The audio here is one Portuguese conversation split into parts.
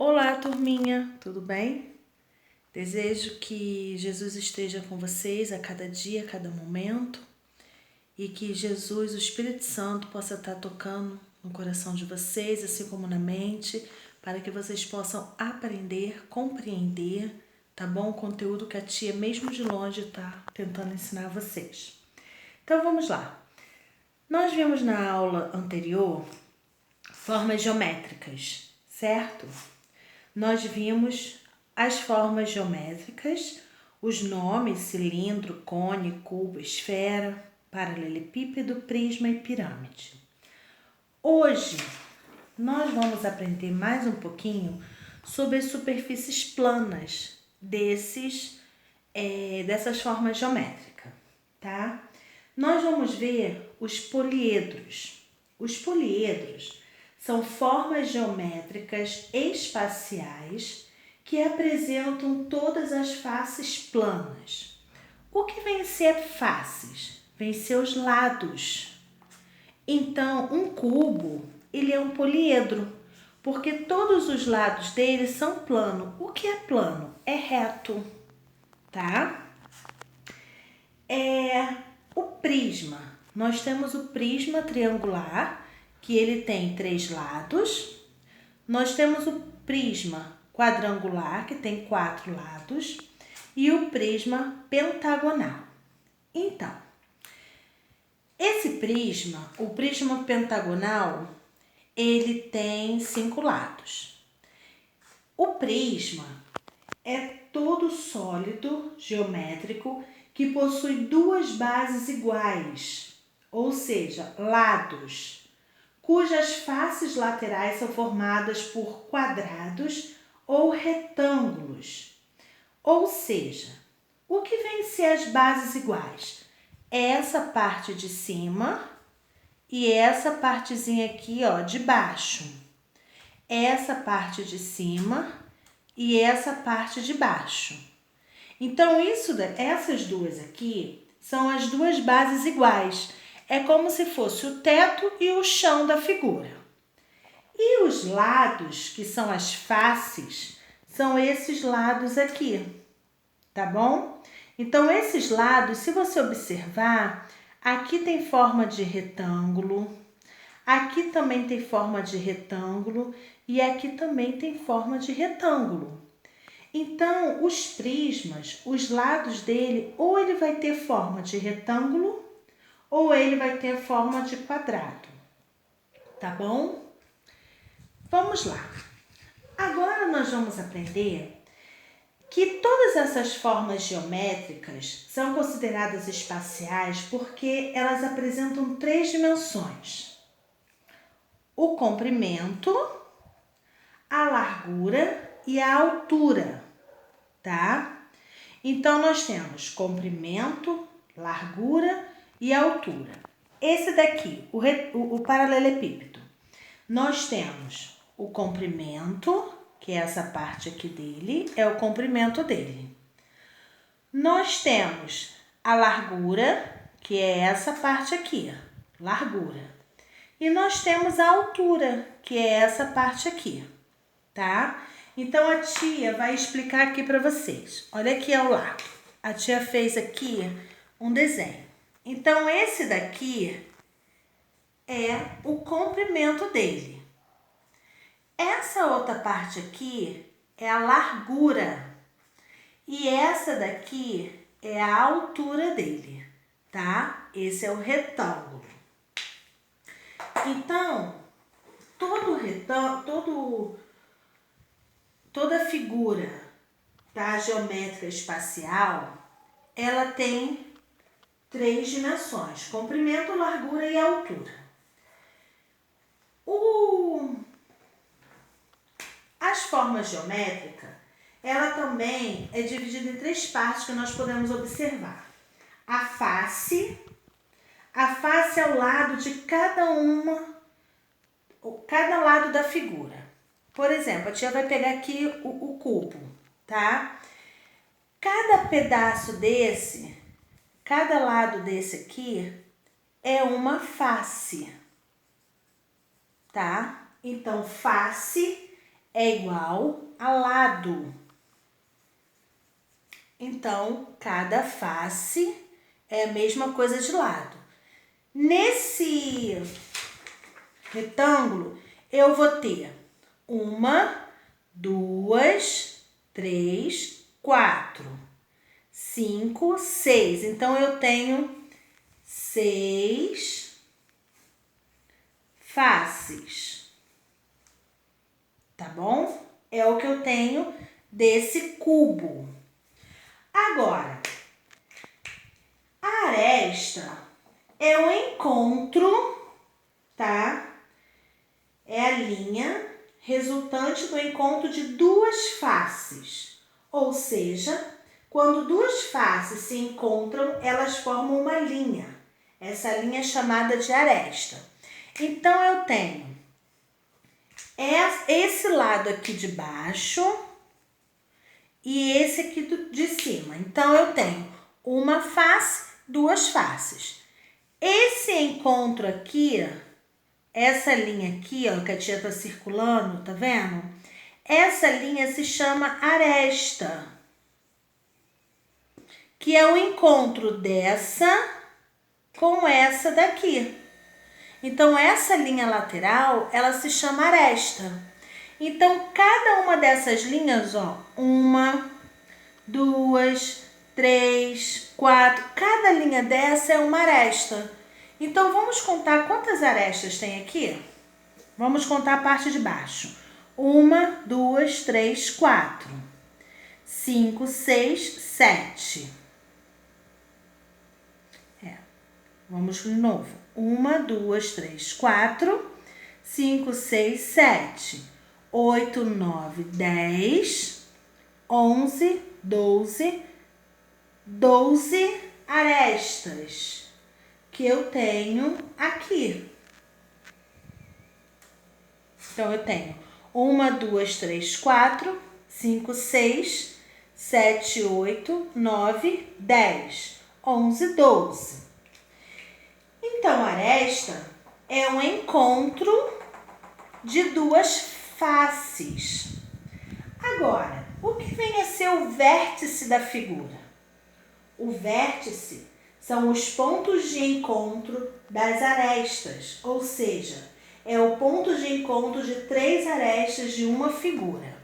Olá, turminha, tudo bem? Desejo que Jesus esteja com vocês a cada dia, a cada momento e que Jesus, o Espírito Santo, possa estar tocando no coração de vocês, assim como na mente, para que vocês possam aprender, compreender, tá bom? O conteúdo que a tia, mesmo de longe, está tentando ensinar a vocês. Então vamos lá. Nós vimos na aula anterior formas geométricas, certo? Nós vimos as formas geométricas, os nomes cilindro, cone, cubo, esfera, paralelepípedo, prisma e pirâmide. Hoje nós vamos aprender mais um pouquinho sobre as superfícies planas dessas formas geométricas, tá? Nós vamos ver os poliedros. Os poliedros são formas geométricas espaciais que apresentam todas as faces planas. O que vem ser faces? Vem ser os lados. Então, um cubo, ele é um poliedro, porque todos os lados dele são plano. O que é plano? É reto, tá? O prisma. Nós temos o prisma triangular, que ele tem 3 lados. Nós temos o prisma quadrangular, que tem 4 lados, e o prisma pentagonal. Então, esse prisma, o prisma pentagonal, ele tem 5 lados. O prisma é todo sólido geométrico que possui 2 bases iguais, ou seja, lados, cujas faces laterais são formadas por quadrados ou retângulos. Ou seja, o que vem ser as bases iguais? Essa parte de cima e essa partezinha aqui, ó, de baixo. Essa parte de cima e essa parte de baixo. Então, essas duas aqui são as 2 bases iguais. É como se fosse o teto e o chão da figura. E os lados, que são as faces, são esses lados aqui, tá bom? Então, esses lados, se você observar, aqui tem forma de retângulo, aqui também tem forma de retângulo e aqui também tem forma de retângulo. Então, os prismas, os lados dele, ou ele vai ter forma de retângulo, ou ele vai ter forma de quadrado, tá bom? Vamos lá. Agora nós vamos aprender que todas essas formas geométricas são consideradas espaciais porque elas apresentam 3 dimensões: o comprimento, a largura e a altura, tá? Então, nós temos comprimento, largura e altura. Esse daqui, o paralelepípedo, nós temos o comprimento, que é essa parte aqui dele, é o comprimento dele. Nós temos a largura, que é essa parte aqui, largura. E nós temos a altura, que é essa parte aqui, tá? Então, a tia vai explicar aqui para vocês. Olha aqui ao lado. A tia fez aqui um desenho. Então, esse daqui é o comprimento dele. Essa outra parte aqui é a largura. E essa daqui é a altura dele, tá? Esse é o retângulo. Então, toda figura, tá, geométrica espacial, ela tem 3 dimensões: comprimento, largura e altura. As formas geométricas, ela também é dividida em 3 partes que nós podemos observar. A face é o lado de cada lado da figura. Por exemplo, a tia vai pegar aqui o cubo, tá? Cada pedaço desse, cada lado desse aqui é uma face, tá? Então, face é igual a lado. Então, cada face é a mesma coisa de lado. Nesse retângulo, eu vou ter 1, 2, 3, 4, 5, 6. Então, eu tenho 6 faces. Tá bom? É o que eu tenho desse cubo. Agora, a aresta é o encontro, tá? É a linha resultante do encontro de duas faces. Ou seja, quando duas faces se encontram, elas formam uma linha. Essa linha é chamada de aresta. Então, eu tenho esse lado aqui de baixo e esse aqui de cima. Então, eu tenho uma face, duas faces. Esse encontro aqui, essa linha aqui, ó, que a tia tá circulando, tá vendo? Essa linha se chama aresta, que é o encontro dessa com essa daqui. Então, essa linha lateral, ela se chama aresta. Então, cada uma dessas linhas, ó, 1, 2, 3, 4, cada linha dessa é uma aresta. Então, vamos contar quantas arestas tem aqui? Vamos contar a parte de baixo. 1, 2, 3, 4, 5, 6, 7. Vamos de novo. 1, 2, 3, 4, 5, 6, 7, 8, 9, 10, 11, 12, 12 arestas que eu tenho aqui. Então, eu tenho 1, 2, 3, 4, 5, 6, 7, 8, 9, 10, 11, 12. Então, a aresta é um encontro de duas faces. Agora, o que vem a ser o vértice da figura? O vértice são os pontos de encontro das arestas, ou seja, é o ponto de encontro de 3 arestas de uma figura.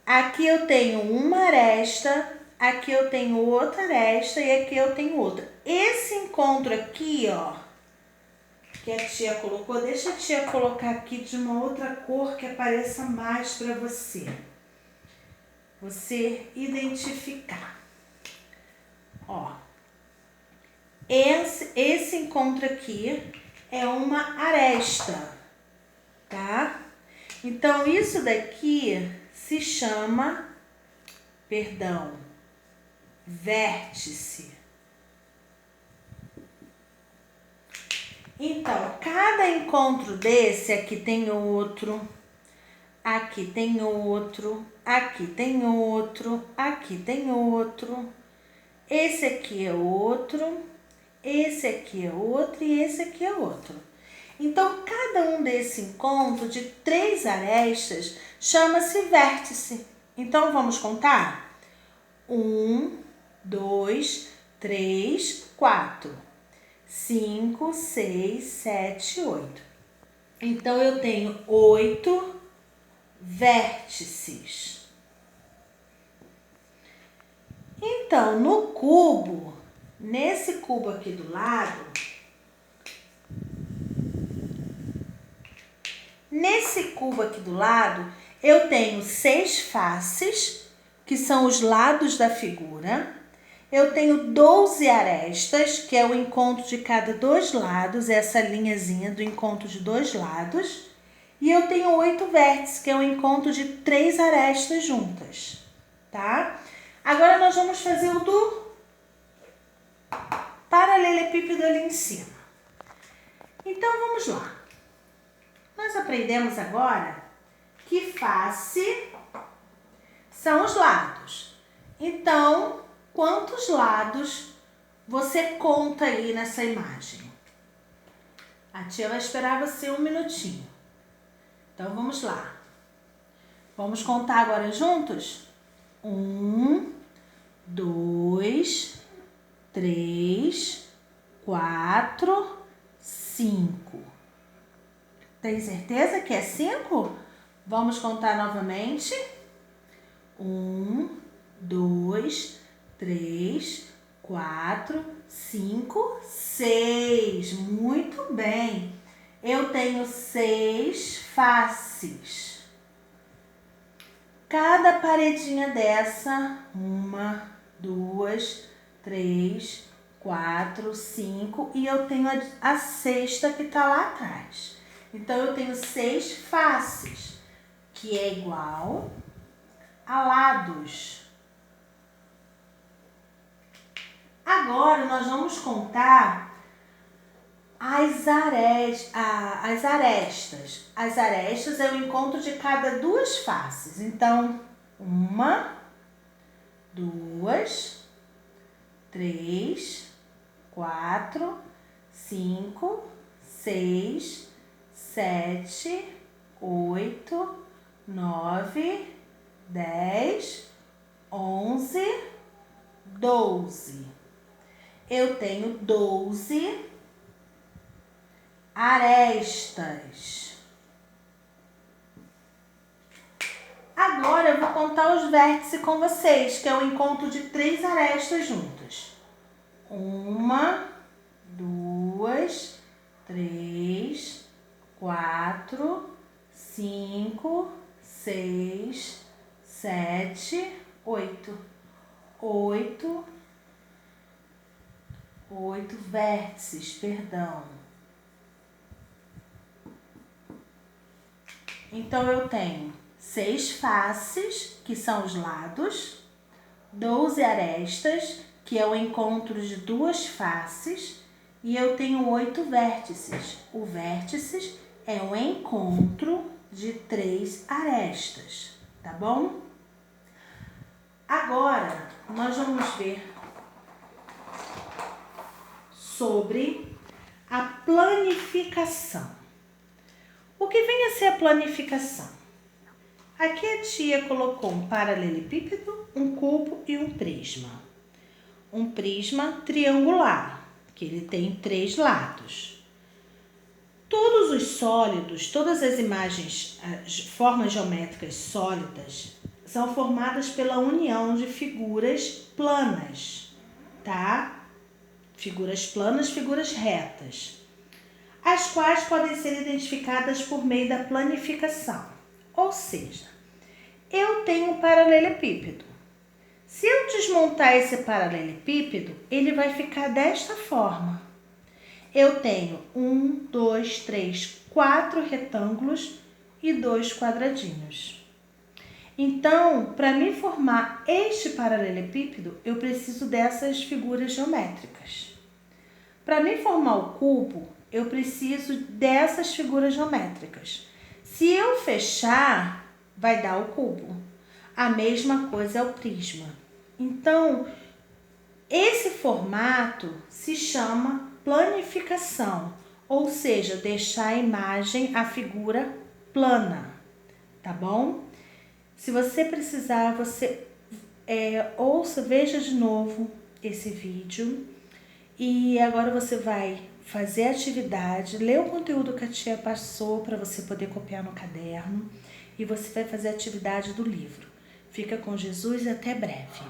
Aqui eu tenho uma aresta, aqui eu tenho outra aresta e aqui eu tenho outra. Esse encontro aqui, ó, que a tia colocou, deixa a tia colocar aqui de uma outra cor que apareça mais para você identificar. Ó, esse encontro aqui é uma aresta, tá? Então, isso daqui se chama, vértice. Então, cada encontro desse, aqui tem outro, aqui tem outro, aqui tem outro, aqui tem outro. Esse aqui é outro, esse aqui é outro e esse aqui é outro. Então, cada um desse encontro de 3 arestas chama-se vértice. Então, vamos contar? 1, 2, 3, 4. 5, 6, 7, 8. Então, eu tenho 8 vértices. Então, no cubo, nesse cubo aqui do lado, eu tenho 6 faces, que são os lados da figura. Eu tenho 12 arestas, que é o encontro de cada 2 lados, essa linhazinha do encontro de 2 lados. E eu tenho 8 vértices, que é o encontro de 3 arestas juntas, tá? Agora, nós vamos fazer o do paralelepípedo ali em cima. Então, vamos lá. Nós aprendemos agora que face são os lados. Então, quantos lados você conta aí nessa imagem? A tia vai esperar você um minutinho. Então, vamos lá. Vamos contar agora juntos? 1, 2, 3, 4, 5. Tem certeza que é 5? Vamos contar novamente? 1, 2, 3, 4, 5, 6. Muito bem. Eu tenho 6 faces. Cada paredinha dessa, 1, 2, 3, 4, 5. E eu tenho a sexta que tá lá atrás. Então, eu tenho 6 faces, que é igual a lados. Agora, nós vamos contar as arestas. As arestas é o encontro de cada 2 faces. Então, 1, 2, 3, 4, 5, 6, 7, 8, 9, 10, 11, 12. Eu tenho 12 arestas. Agora eu vou contar os vértices com vocês, que é o encontro de 3 arestas juntas. 1, 2, 3, 4, 5, 6, 7, 8. 8 vértices, perdão. Então, eu tenho 6 faces, que são os lados, 12 arestas, que é o encontro de 2 faces, e eu tenho 8 vértices. O vértices é o encontro de 3 arestas, tá bom? Agora, nós vamos ver sobre a planificação. O que vem a ser a planificação? Aqui a tia colocou um paralelepípedo, um cubo e um prisma. Um prisma triangular, que ele tem 3 lados. Todos os sólidos, todas as imagens, as formas geométricas sólidas, são formadas pela união de figuras planas, tá? Figuras planas, figuras retas, as quais podem ser identificadas por meio da planificação. Ou seja, eu tenho um paralelepípedo. Se eu desmontar esse paralelepípedo, ele vai ficar desta forma. Eu tenho 1, 2, 3, 4 retângulos e 2 quadradinhos. Então, para me formar este paralelepípedo, eu preciso dessas figuras geométricas. Para me formar o cubo, eu preciso dessas figuras geométricas. Se eu fechar, vai dar o cubo. A mesma coisa é o prisma. Então, esse formato se chama planificação, ou seja, deixar a imagem, a figura plana, tá bom? Se você precisar, você ouça, veja de novo esse vídeo e agora você vai fazer a atividade, ler o conteúdo que a tia passou para você poder copiar no caderno e você vai fazer a atividade do livro. Fica com Jesus e até breve.